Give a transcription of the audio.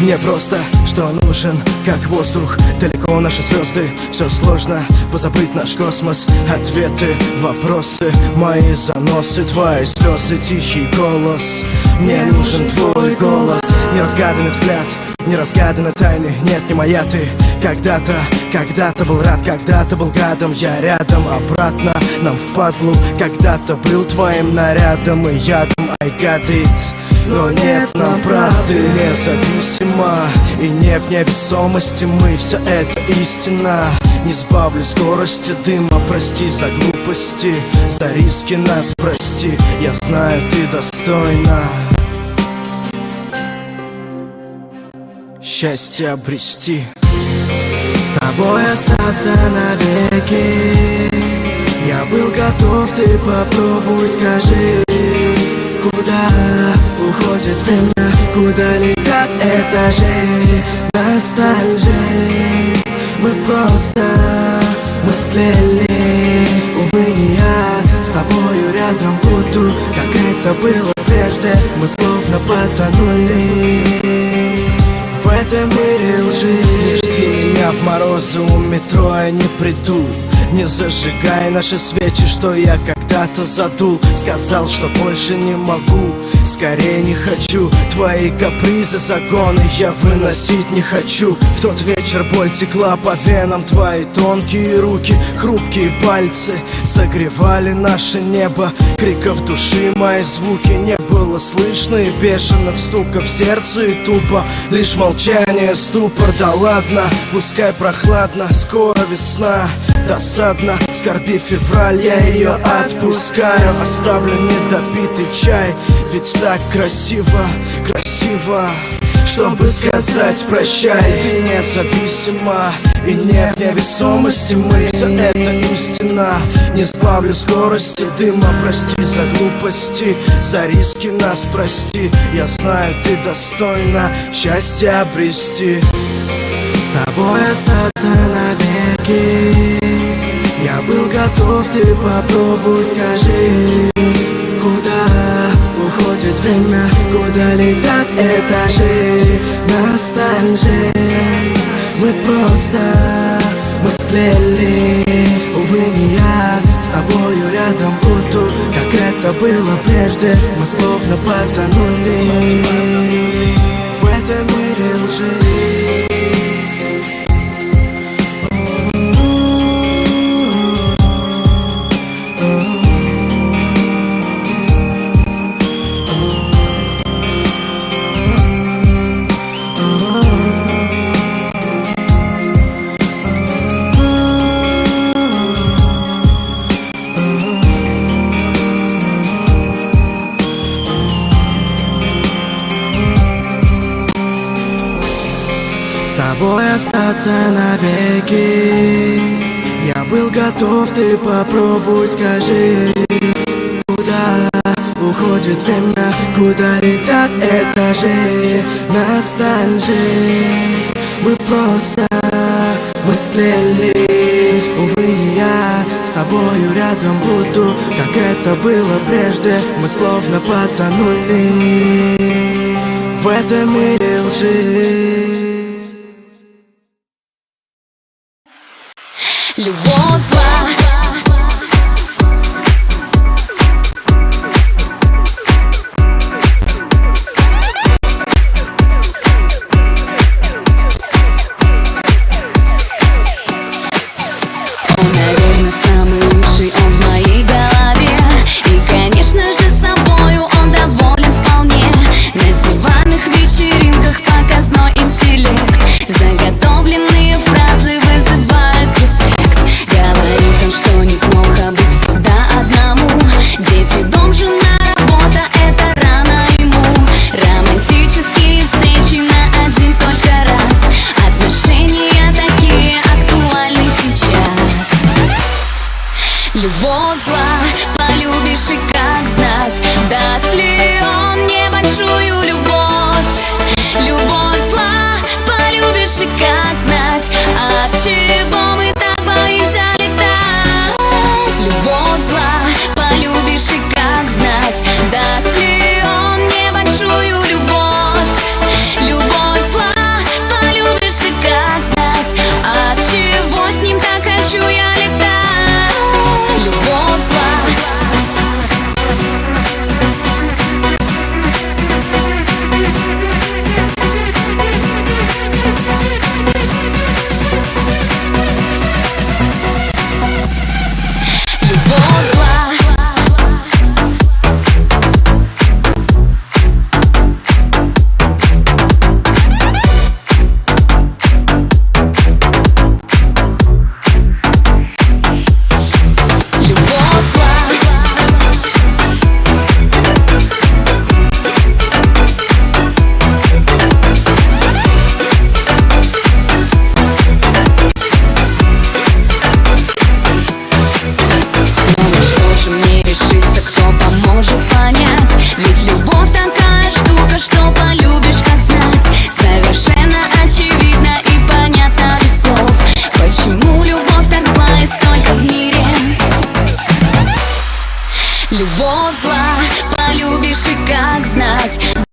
Мне просто что нужен, как воздух. Далеко наши звезды, все сложно позабыть наш космос. Ответы, вопросы, мои заносы, твои слезы, тихий голос. Мне нужен твой голос. Неразгаданный взгляд, неразгаданные тайны. Нет, не моя ты. Когда-то был рад, когда-то был гадом. Я рядом, обратно нам впадлу. Когда-то был твоим нарядом и ядом. I got it. Но нет нам правды независимо. И не в невесомости мы, все это истина. Не сбавлю скорости дыма, прости за глупости, за риски нас прости. Я знаю, ты достойна счастье обрести. С тобой остаться навеки. Я был готов, ты попробуй, скажи. Куда уходит время, куда летят этажи ностальжи. Мы просто мыслили. Увы, не я с тобою рядом буду, как это было прежде. Мы словно потонули в этом мире лжи. Не жди меня в морозы у метро, я не приду. Не зажигай наши свечи, что я когда-то задул. Сказал, что больше не могу, скорее не хочу. Твои капризы, загоны я выносить не хочу. В тот вечер боль текла по венам. Твои тонкие руки, хрупкие пальцы согревали наше небо. Криков души мои звуки не было слышно. И бешеных стуков в сердце и тупо лишь молчание, ступор. Да ладно, пускай прохладно, скоро весна. Досадно, скорби февраль, я ее отпускаю. Оставлю недопитый чай, ведь так красиво, красиво, чтобы сказать прощай. Ты независима, и не в невесомости мы, все это истина. Не сбавлю скорости дыма, прости за глупости, за риски нас прости. Я знаю, ты достойна счастье обрести. С тобой остаться навеки. Я был готов, ты попробуй, скажи. Куда уходит время, куда летят этажи ностальжи. Мы просто мыслили. Увы, не я с тобою рядом буду, как это было прежде. Мы словно потонули в этом мире лжи. С тобой остаться навеки. Я был готов, ты попробуй, скажи. Куда уходит время, куда летят этажи ностальжи. Мы просто мыслили. Увы, не я с тобою рядом буду, как это было прежде. Мы словно потонули в этом мире лжи. Любовь зла. Он, наверное, самый лучший, он в моей голове. И, конечно же, собою он доволен вполне. На диванных вечеринках показной интеллект. Заготовленные фразы вызывают респект. Говорит он, что неплохо быть всегда одному. Дети, дом, жена, работа, это рано ему. Романтические встречи на один только раз. Отношения такие актуальны сейчас. Любовь зла, полюбишь и как знать, даст ли он небольшую любовь. Любовь зла, полюбишь и как знать, от чего